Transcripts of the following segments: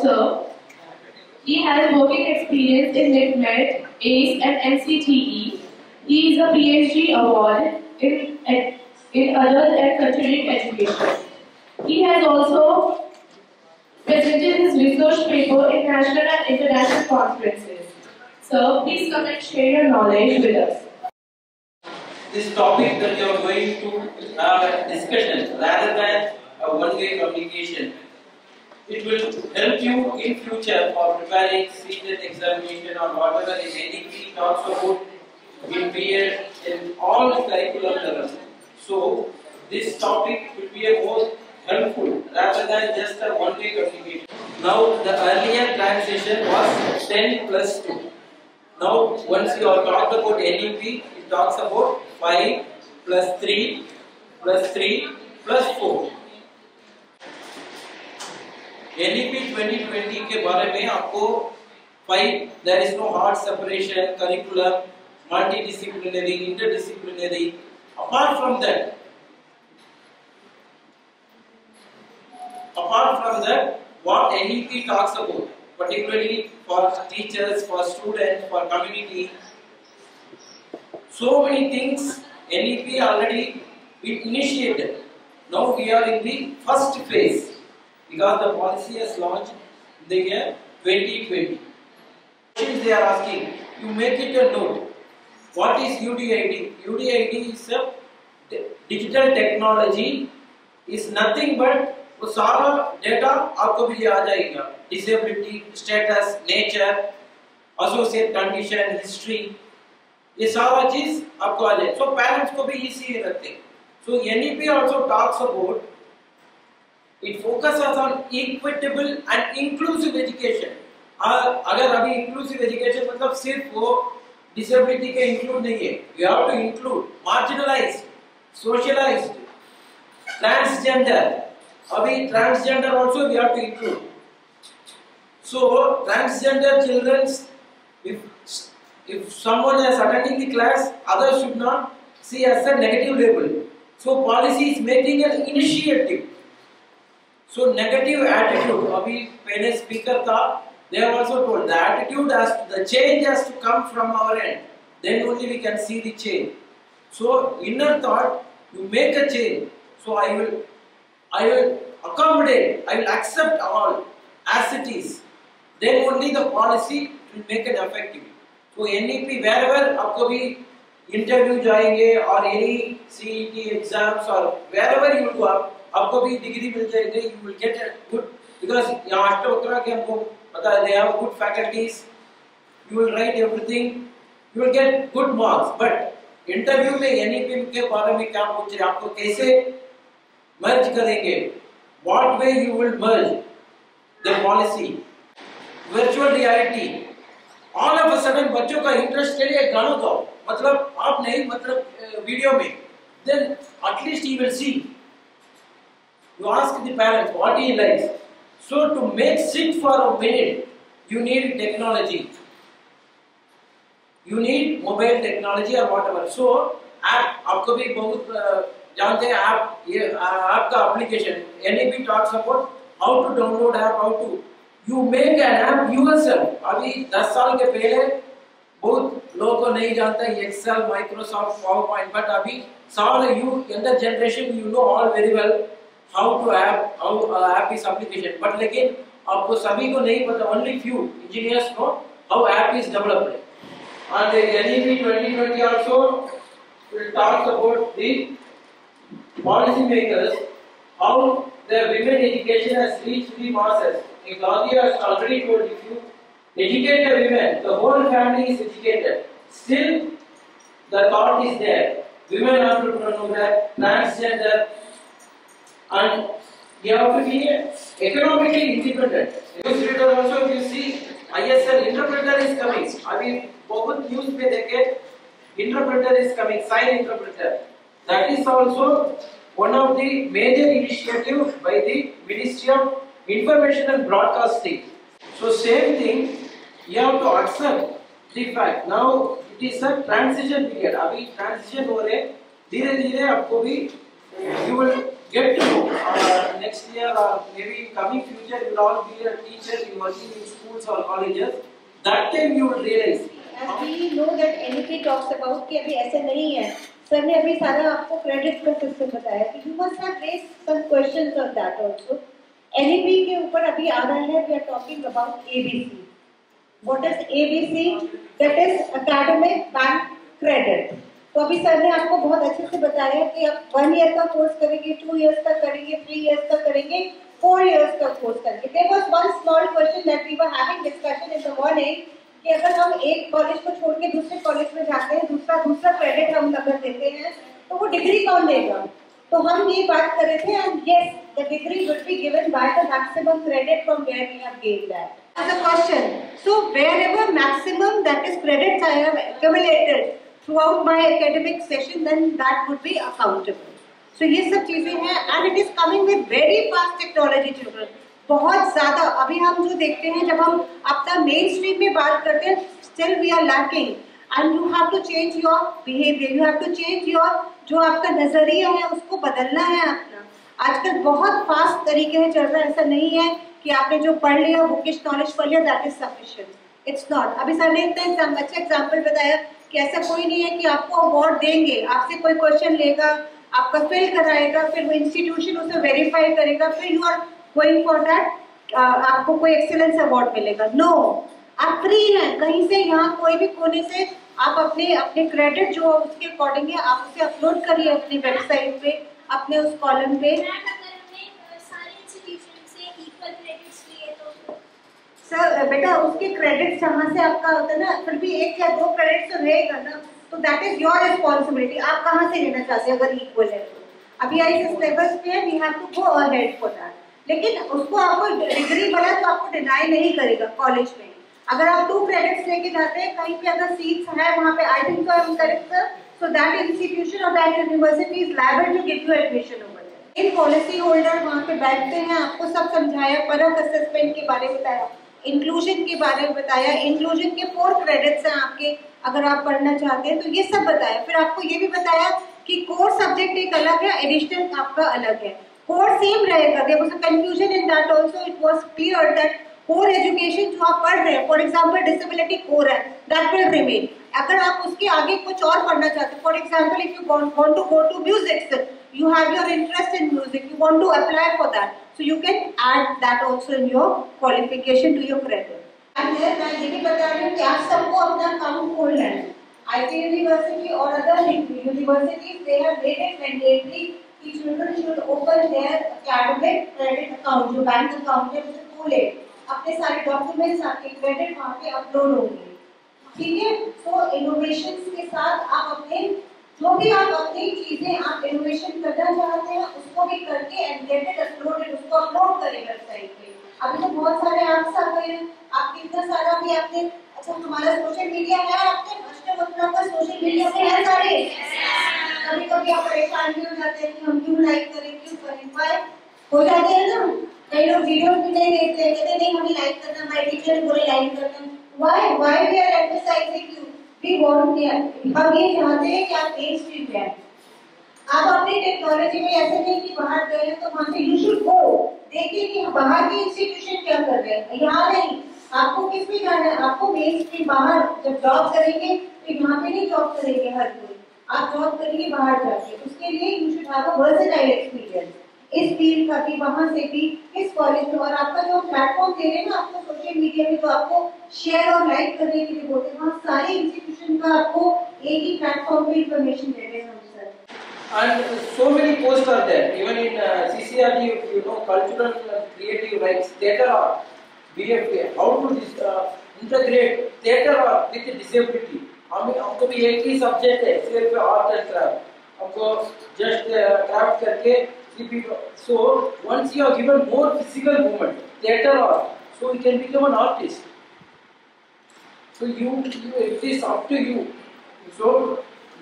sir. He has working experience in NITMET, ACE and NCTE. He is a PhD award in adult and continuing education. He has also presented his research paper in national and international conferences. Sir, please come and share your knowledge with us. This topic that you are going to have a discussion rather than a one-way communication. It will help you in future for preparing CTET examination or whatever the NEP talks about in BEd in all the curriculum levels. So this topic will be a more helpful rather than just a one-way communication. Now the earlier transition was 10 plus 2. Now once you are talked about NEP, it talks about 5 plus 3 plus 3 plus 4. NEP 2020 के बारे में आपको 5 there is no hard separation, curriculum, multidisciplinary, interdisciplinary. Apart from that, what NEP talks about, particularly for teachers, for students, for community, so many things NEP already initiated. Now we are in the first phase because the policy has launched in the year 2020. Questions they are asking, you make it a note. What is UDID? UDID is a digital technology, is nothing but वो सारा data आपको भी आ जाएगा. Disability, status, nature, associate condition, history, ये सारा चीज आपको आ जाए. सो पेरेंट्स को भी इजी रहते हैं. सो NEP also talks about, it focuses on equitable and inclusive education. अगर अभी inclusive education मतलब सिर्फ वो disability के include नहीं है. You have to include marginalized, socialized, transgender. अभी transgender also we have to include. So transgender children, if someone is attending the class, others should not see as a negative label. So policy is making an initiative. So negative attitude. अभी पहले speaker था, they have also told the attitude the change has to come from our end. Then only we can see the change. So inner thought, you make a change. So I will accommodate, I will accept all as it is. Then only the policy will make it effective. So NEP wherever आपको भी interview जाएंगे or any CET exams or wherever you go, आपको भी degree मिल जाएगी. You will get a good, because यहाँ अष्टवक्र के हमको पता है, they have good faculties. You will write everything. You will get good marks. But interview में NEP के बारे में क्या पूछ रहे हैं, आपको कैसे merge करेंगे? What way you will merge the policy? Virtual reality. All of a sudden बच्चों का interest के लिए गानों का मतलब आप नहीं, मतलब वीडियो में, then at least he will see. You ask the parents what he likes. So to make sit for a minute, you need technology. You need mobile technology or whatever. So app आपको भी बहुत जानते हैं, app का application. NEP talks about how to download app, how to you make an app yourself. अभी 10 साल के पहले बहुत लोगों को नहीं जानता Excel, Microsoft, PowerPoint, but अभी साल you younger generation you know all very well how to app is application. But लेकिन आपको सभी को नहीं पता, only few engineers know how app is developed. And the NEP 2020 also will talk about the policy makers, how the women education has reached the masses. Claudia has already told, if you educate a woman, the whole family is educated. Still, the thought is there. Women have to know that transgender, and you have to be economically independent. News reader also, if you see, ISL interpreter is coming. अभी बहुत news पे देखे, interpreter is coming, sign interpreter. That is also one of the major initiatives by the Ministry of Information and Broadcasting. So same thing, you have to accept the fact. Now it is a transition period. अभी transition हो रहे, धीरे-धीरे आपको भी you will get to know next year or maybe coming future you will all be a teacher in working in schools or colleges. That time you will realize. As we know that NEP talks about कि अभी ऐसे नहीं है. Sir ने अभी सारा आपको credit का सिस्टम बताया कि you must have raised some questions on that also. NEP के ऊपर अभी आ रहा है. We are talking about ABC. What is ABC? That is academic bank credit. तो अभी सर ने आपको बहुत अच्छे से बताया कि आप 1 ईयर का कोर्स करेंगे, 2 इयर्स का करेंगे, 3 इयर्स का करेंगे, 4 इयर्स का कोर्स करेंगे. There was one small question that we were having discussion in the morning कि अगर हम एक कॉलेज को छोड़ के दूसरे कॉलेज में जाते हैं, दूसरा क्रेडिट हम अगर देते हैं, तो वो डिग्री कौन देगा? तो हम ये बात कर रहे थे and yes, the degree would be given by the maximum credit from where we have gained that. As a question, so wherever maximum that is credits I have accumulated throughout my academic session, then that would be accountable. So ये सब चीजें हैं and it is coming with very fast technology children. बहुत ज़्यादा अभी हम जो देखते हैं जब हम अपना मेन स्ट्रीम में बात करते हैं, still we are lacking and you have to change your behavior, you have to change your जो आपका नजरिया है उसको बदलना है अपना. आजकल बहुत फास्ट तरीके से चल रहा है. ऐसा नहीं है कि आपने जो पढ़ लिया बुकिश नॉलेज पढ़ लिया that is sufficient. It's not. अभी सर ने इतना अच्छा एग्जांपल बताया कि ऐसा कोई नहीं है कि आपको अवार्ड देंगे, आपसे कोई क्वेश्चन लेगा, आपका फिल कराएगा, फिर वो इंस्टीट्यूशन उसे वेरीफाई करेगा, फिर you are going for that आपको कोई एक्सीलेंस अवार्ड मिलेगा. नो, आप फ्री हैं. कहीं से यहाँ कोई भी कोने से आप अपने क्रेडिट जो उसके अकॉर्डिंग है आप उसे अपलोड करिए अपनी वेबसाइट पे, अपने उस कॉलम पे. सर बेटा उसके क्रेडिट जहाँ से आपका होता है ना, फिर भी 1 या 2 क्रेडिट तो रहेगा ना, तो दैट इज योर रिस्पॉन्सिबिलिटी. आप कहाँ से लेना चाहते हैं अगर इक्वल है तो. अभी आई सिलेबस पे है, we have to go ahead for that. लेकिन उसको आपको डिग्री वाला तो आपको डिनाई नहीं करेगा कॉलेज में. अगर आप 2 क्रेडिट्स लेके जाते हैं कहीं पे अगर सीट्स है वहाँ पे I think I am correct sir, so that institution और that university is liable to give you admission over there. In policy holder वहाँ पे बैठते हैं, आपको सब समझाया, परख असेसमेंट के बारे में बताया, इंक्लूजन के बारे में बताया. इंक्लूजन के 4 क्रेडिट्स हैं आपके अगर आप पढ़ना चाहते हैं तो ये सब बताया. फिर आपको ये भी बताया कि कोर सब्जेक्ट एक अलग है, एडिशनल आपका अलग है. कोर सेम रहेगा. There was a confusion in that also. It was clear that core education जो आप पढ़ रहे हैं, फॉर एग्जांपल डिसेबिलिटी कोर है, दैट विल रिमेन. अगर आप उसके आगे कुछ और पढ़ना चाहते हैं, for example if you want to go to music, you have your interest in music, you want to apply for that, so you can add that also in your qualification to your credit. And then मैं ये भी बता रही हूँ कि आप सबको अपना अकाउंट खोलना है. IT यूनिवर्सिटी और other universities they have made it mandatory कि children should open their academic credit account, जो बैंक अकाउंट है उसे खोले. अपने सारे डॉक्यूमेंट्स आपके क्रेडिट वहाँ पे अपलोड होंगे. ठीक है. तो इनोवेशंस के साथ आप अपने जो भी आप अपनी चीजें आप इनोवेशन करना चाहते हैं उसको भी करके एंड गेट इट अपलोडेड, उसको अपलोड करें वेबसाइट पे. अभी तो बहुत सारे ऐप्स आ गए हैं. आप कितना सारा भी आपने अच्छा हमारा सोशल मीडिया है, आपके अष्टवक्र का सोशल मीडिया पे है सारे. कभी कभी आप परेशान भी हो जाते हैं कि हम क्यों लाइक करें, क्यों करें. वाई हो जाते हैं ना, कई लोग वीडियो भी नहीं देखते, कहते नहीं हमें लाइक करना, हमारे टीचर ने बोले लाइक करना. Why we are emphasizing you, we want here. हम ये चाहते हैं कि आप मेन स्ट्रीम पे आए. आप अपनी टेक्नोलॉजी में ऐसे नहीं कि बाहर गए हैं तो वहाँ से यू शुड गो, देखिए कि बाहर के इंस्टीट्यूशन क्या कर रहे हैं. यहाँ नहीं, आपको किस में जाना है, आपको मेन स्ट्रीम बाहर जब जॉब करेंगे तो यहाँ पे नहीं जॉब करेंगे हर कोई, आप जॉब करेंगे बाहर जाके. उसके लिए you should have a versatile experience इस फील्ड का भी, वहाँ से भी, इस कॉलेज में. और आपका जो प्लेटफॉर्म दे रहे हैं ना आपको सोशल मीडिया में, तो आपको शेयर और लाइक करने के लिए बोलते हैं, वहाँ सारे इंस्टीट्यूशन का आपको एक ही प्लेटफॉर्म पे इंफॉर्मेशन दे रहे हैं हम sir. And so many posts are there. Even in CCRT, you know, cultural creative rights, theatre art, BFA. How to integrate theatre art with disability? हमको भी एक ही सब्जेक्ट है, सिर्फ आर्ट एंड क्राफ्ट. हमको जस्ट क्राफ्ट करके so once you are given more physical movement, theatre art, so you can become an artist. So it is up to you. So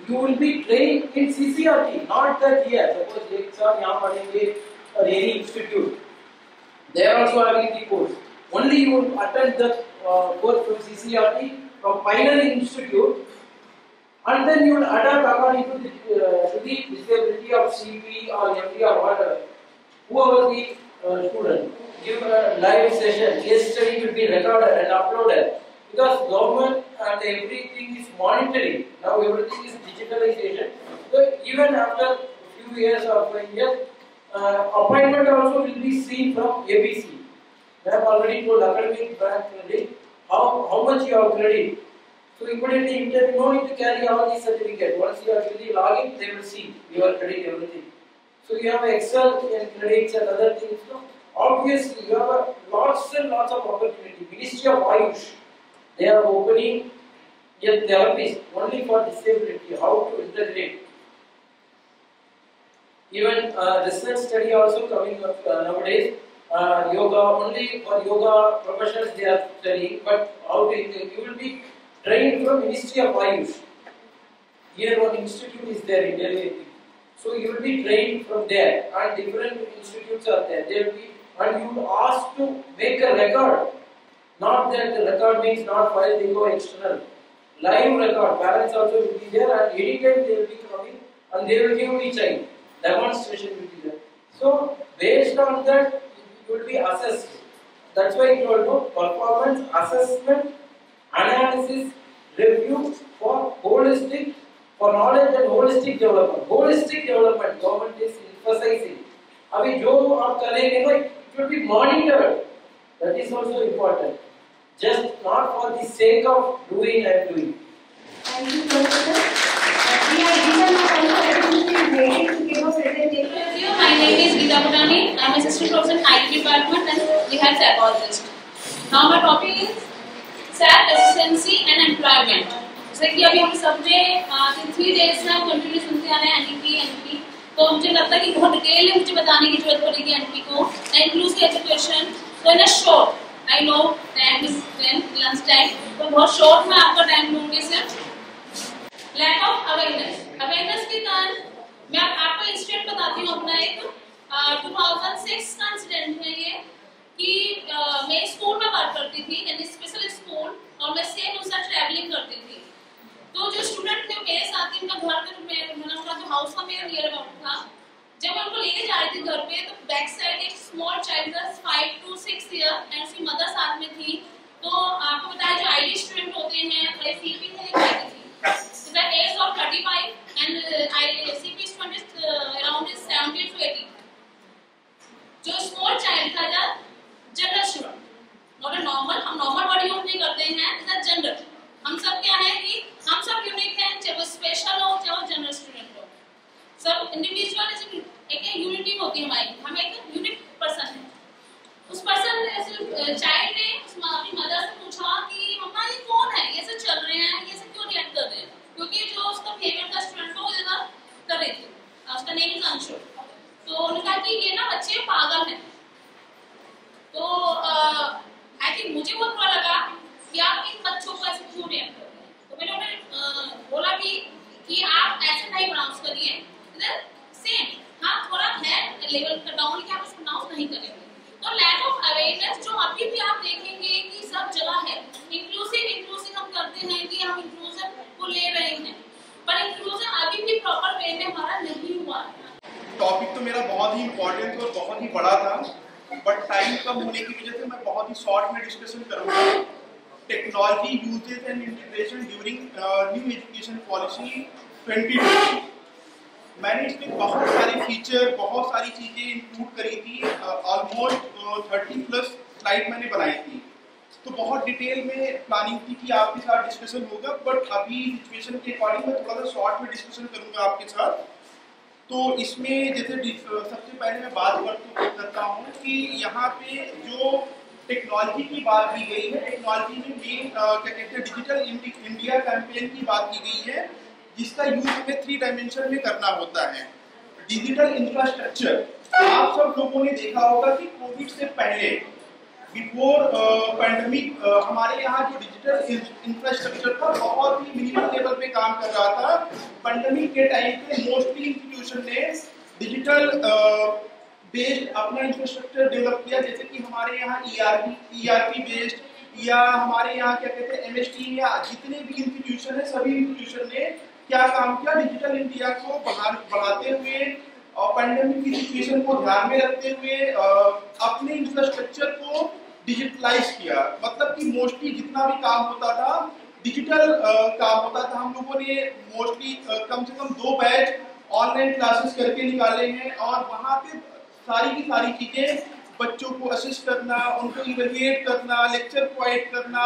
you will be trained in CCRT, not that here. Suppose एक साथ यहाँ पढ़ेंगे or any institute, they are also having the course. Only you will attend the course from CCRT, from final institute, and then you will adapt according to the disability of CV or MD or whatever. whoever the student give a live session, case study will be recorded and uploaded, because government and everything is monitoring. Now everything is digitalization. So even after few years or 5 years, appointment also will be seen from ABC. I have already told academic bank credit how much you have credit. So immediately you no need to carry all these certificates. Once you are really logging, they will see your credit, everything. So you have Excel and credits and other things. So obviously you have lots and lots of opportunity. Ministry of Ayush, they are opening a therapist only for disability, how to integrate. Even research study also coming up nowadays. Yoga, only for yoga professionals they are studying, but how to you will be trained from Ministry of Ayush. Here one institute is there in Delhi. So you will be trained from there, and different institutes are there. They will be, and you will asked to make a record. Not that the record means not file, they go external. Live record, parents also will be there, and anytime they will be coming, and they will give each child. Demonstration will be there. So based on that, you will be assessed. That's why you will know performance assessment, analysis, review for holistic, for knowledge and holistic development. Holistic development, government is emphasizing. अभी जो आप करेंगे ना, it will be monitored. That is also important. Just not for the sake of doing and doing. Thank you so much, sir. We are given a opportunity to give a presentation. My name is Geeta Bhutani. I am assistant professor in IT department and we have psychologist. Now my topic is self-efficiency and employment. जैसे कि अभी हम सबने 3 days में continue सुनते आ रहे हैं NEP, तो मुझे लगता है कि बहुत डिटेल में मुझे बताने की जरूरत पड़ेगी NEP को. Inclusive education. So in a short, I know time is 10 lunch time, तो बहुत short में आपका time लूँगी सिर्फ. Lack of awareness के कारण मैं आपको इंसिडेंट बताती हूँ अपना एक 2006 का इंसिडेंट है ये कि मैं स्कूल में वर्क करती थी, यानी स्पेशल स्कूल, और मैं सेम उनसे ट्रैवलिंग करती थी. तो जो स्टूडेंट थे मेरे साथ ही, उनका घर का जो हाउस का मेरा नियर अबाउट था, जब मैं उनको लेके जा रही थी घर पे, तो बैक साइड एक स्मॉल चाइल्ड था 5 to 6 ईयर एंड उसकी मदर साथ में थी. तो आपको बताया जो आईडी स्टूडेंट होते हैं, सीपी में दिखाई थी. The age of 35 and CP student is around 70 to 80. जो स्मॉल चाइल्ड था, या general student, not a normal, हम नॉर्मल वर्ड यूज नहीं करते हैं, इज अ जनरल. हम सब क्या है कि हम सब यूनिक हैं, चाहे वो स्पेशल हो चाहे वो जनरल स्टूडेंट हो, सब इंडिविजुअल एक यूनिटी होती है हमारी, हम एक यूनिक पर्सन है. उस पर्सन ने चाइल्ड ने अपनी मदर से पूछा कि मम्मा ये कौन है, ये सब चल रहे हैं, ये सब क्यों रिएक्ट कर रहे हैं, क्योंकि जो उसका फेवरेट का स्टूडेंट था वो ज्यादा कर रही थी, उसका नेम इज अंशु. तो उन्होंने कहा कि ये ना बच्चे पागल हैं. तो आई थिंक मुझे बहुत बुरा लगा कि आप इन बच्चों को ऐसे क्यों रिएक्ट कर रहे हैं. तो मैंने उन्हें बोला कि आप ऐसे नहीं प्रोनाउंस करिए, इधर सेम, हाँ थोड़ा है लेवल का डाउन कि आप उसको प्रोनाउंस नहीं करेंगे. तो लैक ऑफ अवेयरनेस जो अभी भी आप देखेंगे कि सब जगह है. इंक्लूसिव हम करते हैं कि हम इंक्लूजन को ले रहे हैं, पर इंक्लूजन अभी भी प्रॉपर वे में हमारा नहीं हुआ है. टॉपिक तो मेरा बहुत ही इम्पोर्टेंट और बहुत ही बड़ा था, बट टाइम कम होने की वजह से मैं बहुत ही शॉर्ट में डिस्कशन करूंगा. Technology usages and integration during new education policy 2020. मैंने इसमें बहुत सारे फीचर, बहुत सारी चीज़ें इंक्लूड करी थी. ऑलमोस्ट 30+ स्लाइड मैंने बनाई थी, तो बहुत डिटेल में प्लानिंग की कि आपके साथ डिस्कशन होगा, बट अभी सिचुएशन के अकॉर्डिंग मैं थोड़ा सा शॉर्ट में डिस्कशन करूंगा आपके साथ. तो इसमें जैसे सबसे पहले मैं बात करता हूँ कि यहाँ पे जो टेक्नोलॉजी की बात की गई है, टेक्नोलॉजी में मेन क्या कहते हैं डिजिटल इंडिया कैंपेन की बात की गई है, जिसका यूज हमें 3 डायमेंशन में करना होता है. डिजिटल इंफ्रास्ट्रक्चर, आप सब लोगों ने देखा होगा कि कोविड से पहले बिफोर पैंडेमिक हमारे यहाँ जो डिजिटल इंफ्रास्ट्रक्चर था बहुत ही मिनिमम लेवल पे काम कर रहा था. पैंडेमिक के टाइम पे मोस्टली इंस्टीट्यूशन ने डिजिटल बेस्ड अपना इंफ्रास्ट्रक्चर डेवलप किया, जैसे कि हमारे यहाँ ERP बेस्ड, या हमारे यहाँ क्या कहते हैं MST, या जितने भी इंस्टीट्यूशन है सभी इंस्टीट्यूशन ने क्या काम किया, डिजिटल इंडिया को बढ़ाते हुए और पैंडेमिक की सिचुएशन को ध्यान में रखते हुए अपने इंफ्रास्ट्रक्चर को डिजिटलाइज किया। मतलब कि मोस्टली जितना भी काम होता था डिजिटल काम होता था। हम लोगों ने मोस्टली कम से कम 2 बैच ऑनलाइन क्लासेस करके निकाले हैं और वहाँ पे सारी की सारी चीजें बच्चों को असिस्ट करना, उनको इवैल्यूएट करना, लेक्चर प्रोवाइड करना,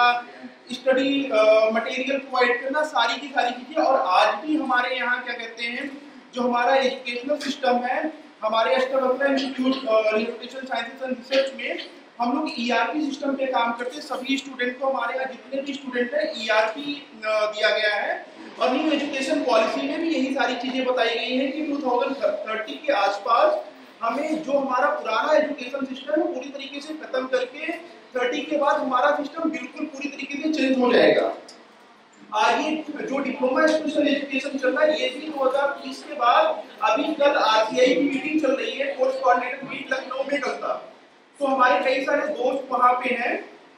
स्टडी मटेरियल प्रोवाइड करना, सारी की सारी चीजें। और आज भी हमारे यहाँ क्या कहते हैं, जो हमारा एजुकेशनल सिस्टम है, हमारे Ashtavakra institute rehabilitation sciences and research में हम लोग ERP सिस्टम पे काम करते हैं। सभी स्टूडेंट को, हमारे यहाँ जितने भी स्टूडेंट हैं, ERP दिया गया है। और न्यू एजुकेशन पॉलिसी में भी यही सारी चीजें बताई गई हैं कि 2030 के आसपास हमें जो हमारा पुराना एजुकेशन सिस्टम है पूरी तरीके से खत्म करके 30 के बाद हमारा सिस्टम बिल्कुल पूरी तरीके से चेंज हो जाएगा। आगे जो डिप्लोमा स्पेशल एजुकेशन चल रहा है ये भी 2030 के बाद, अभी कल RCI की मीटिंग चल रही है, कोर्स कोऑर्डिनेटर मीट लखनऊ में कल था, तो हमारे कई सारे दोस्त वहाँ पे हैं।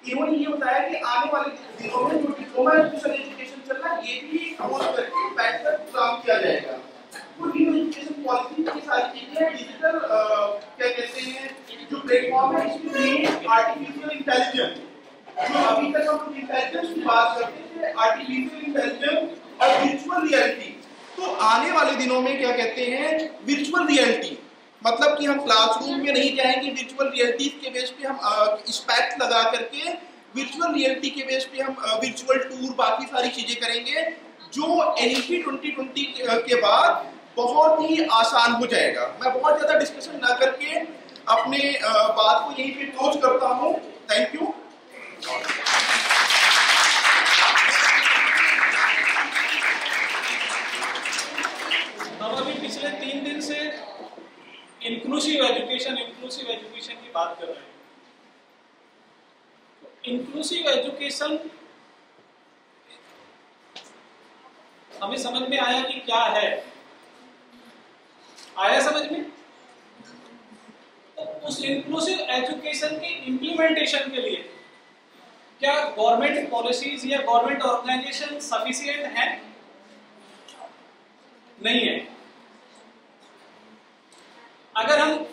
इन्होंने ये बताया कि आने वाले दिनों में जो डिप्लोमा स्पेशल एजुकेशन चल रहा है ये भी क्लोज करके बैठकर काम किया जाएगा। तो न्यू एजुकेशन पॉलिसी की सारी चीजें डिजिटल क्या कहते हैं, जो प्लेटफॉर्म है इसमें मेन आर्टिफिशियल इंटेलिजेंस, जो अभी तक हम इंटेलिजेंस की बात करते थे, आर्टिफिशियल इंटेलिजेंस और वर्चुअल रियलिटी। तो आने वाले दिनों में क्या कहते हैं, वर्चुअल रियलिटी, मतलब कि हम क्लासरूम में नहीं जाएंगे, वर्चुअल रियलिटी के बेस पे हम स्पेक्स लगा करके वर्चुअल रियलिटी के बेस पे हम वर्चुअल टूर बाकी सारी चीजें करेंगे, जो NEP 2020 के बाद बहुत ही आसान हो जाएगा। मैं बहुत ज्यादा डिस्कशन ना करके अपने बात को यहीं पे क्लोज करता हूँ। Thank you. हम अभी पिछले 3 दिन से इंक्लूसिव एजुकेशन की बात कर रहे हैं। इंक्लूसिव एजुकेशन हमें समझ में आया कि क्या है, आया समझ में? तो उस इंक्लूसिव एजुकेशन के इम्प्लीमेंटेशन के लिए क्या गवर्नमेंट पॉलिसीज या गवर्नमेंट ऑर्गेनाइजेशन सफिशिएंट है? नहीं है। अगर हम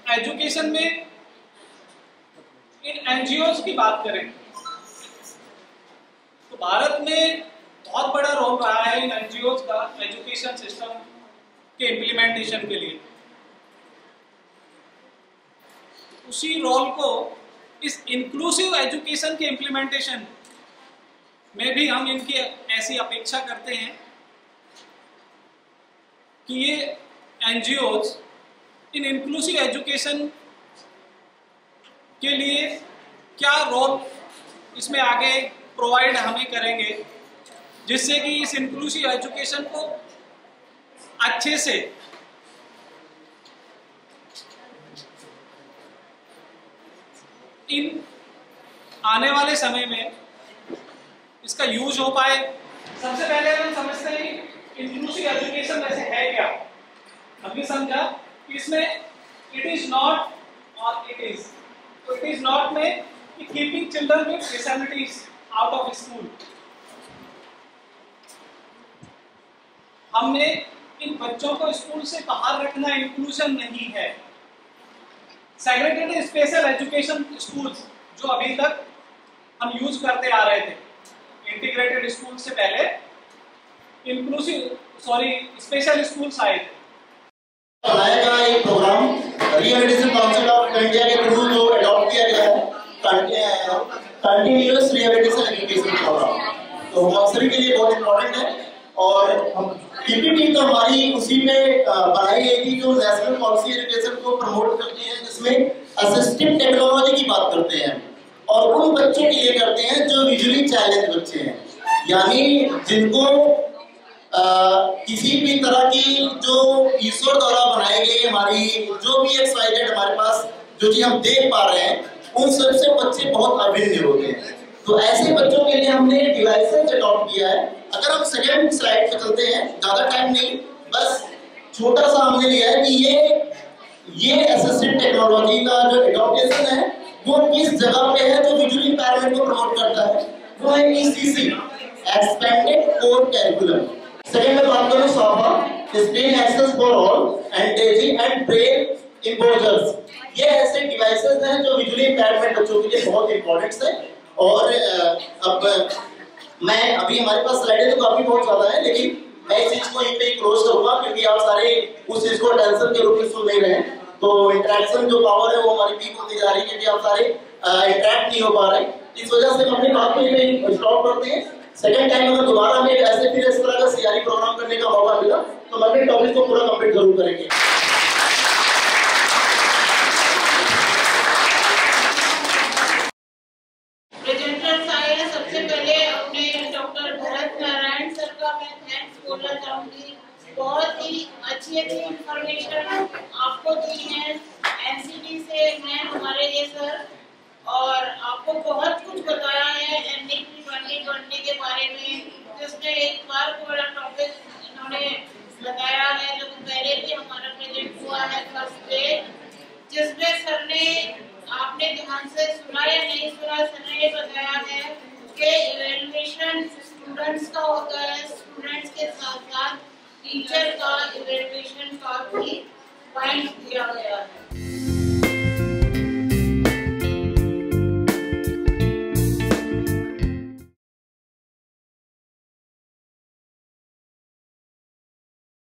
एजुकेशन में इन NGOs की बात करें तो भारत में बहुत बड़ा रोल रहा है इन NGOs का एजुकेशन सिस्टम के इम्प्लीमेंटेशन के लिए। उसी रोल को इस इंक्लूसिव एजुकेशन के इम्प्लीमेंटेशन में भी हम इनकी ऐसी अपेक्षा करते हैं कि ये NGOs इन इंक्लूसिव एजुकेशन के लिए क्या रोल इसमें आगे प्रोवाइड हमें करेंगे, जिससे कि इस इंक्लूसिव एजुकेशन को अच्छे से इन आने वाले समय में इसका यूज हो पाए। सबसे पहले हम समझते हैं इंक्लूसिव एजुकेशन वैसे है क्या। हमने समझा कि इसमें इट इज नॉट और इट इज, तो इट इज नॉट में keeping children with disabilities out of school. हमने इन बच्चों को स्कूल से बाहर रखना इंक्लूजन नहीं है। सेग्रीगेटेड स्पेशल एजुकेशन स्कूल्स जो अभी तक हम यूज करते आ रहे थे, इंटीग्रेटेड स्कूल से पहले स्पेशल स्कूल्स आए थे। बनाया गया एक program rehabilitation council of India के थ्रू जो अडॉप्ट किया गया है कंटिन्यूअस रिहैबिलिटेशन एजुकेशन प्रोग्राम, तो हम सभी के लिए बहुत इम्पोर्टेंट है। और हम पीपीटी तो हमारी उसी में बनाई गई थी जो नेशनल पॉलिसी एजुकेशन को प्रमोट करती है, जिसमें असिस्टिव टेक्नोलॉजी की बात करते हैं और उन बच्चों के लिए करते हैं जो विजुअली चैलेंज बच्चे हैं, यानी जिनको किसी भी तरह की जो ईश्वर द्वारा बनाई गई हमारी जो भी XYZ हमारे पास जो चीज हम देख पा रहे हैं, उन सबसे बच्चे बहुत अभिन्न होते हैं। तो ऐसे बच्चों के लिए हमने डिवाइसेस अडॉप्ट किया है। अगर हम सेकेंड स्लाइड पे चलते हैं, ज्यादा टाइम नहीं, बस छोटा सा हमने लिया है कि ये असिस्टिव टेक्नोलॉजी का जो एडॉप्टेशन है वो किस जगह पे है जो विजुअली इम्पेयरमेंट को प्रमोट करता है, वो है ECC expanded core curriculum. Second में बात करूं SOFA, screen access for all. एंटेजी एंड ब्रेन इम्पोजर्स। ये ऐसे डिवाइसेस हैं जो विजुअली इम्पेयरमेंट बच्चों के लिए बहुत इंपॉर्टेंट है। और अब मैं अभी हमारे पास स्लाइडें तो काफी बहुत ज्यादा है, लेकिन मैं इस चीज को यहीं पे क्लोज करूंगा क्योंकि आप सारे उस चीज को अटेंशन के रूप में सुन नहीं रहे हैं। तो इंटरेक्शन जो पावर है वो हमारी वीक होती जा रही है क्योंकि आप सारे इंटरेक्ट नहीं हो पा रहे। इस वजह से हम अपनी बात को यहीं पे स्टॉप करते हैं। सेकंड टाइम अगर दोबारा हमें ऐसे फिर इस तरह का सीआरई प्रोग्राम करने का मौका मिला तो हम अपने टॉपिक को पूरा कंप्लीट जरूर करेंगे। प्रेजेंटर्स आए हैं, सबसे पहले अपने डॉक्टर भरत नारायण सर का मैं थैंक्स बोलना चाहूंगी। बहुत ही अच्छी इंफॉर्मेशन आपको दी है, एनसीटी से हैं हमारे ये सर, और आपको बहुत कुछ बताया है एनडीपी 2020 के बारे में, जिसमें एक बार को बड़ा टॉपिक इन्होंने बताया है जो पहले भी हमारा प्रेजेंट हुआ है फर्स्ट डे, जिसमें सर ने, आपने ध्यान से सुना या नहीं सुना, सर ने ये बताया है कि इवैल्यूएशन स्टूडेंट्स का होता है, स्टूडेंट्स के साथ साथ टीचर का इवैल्यूएशन का भी पॉइंट दिया गया है।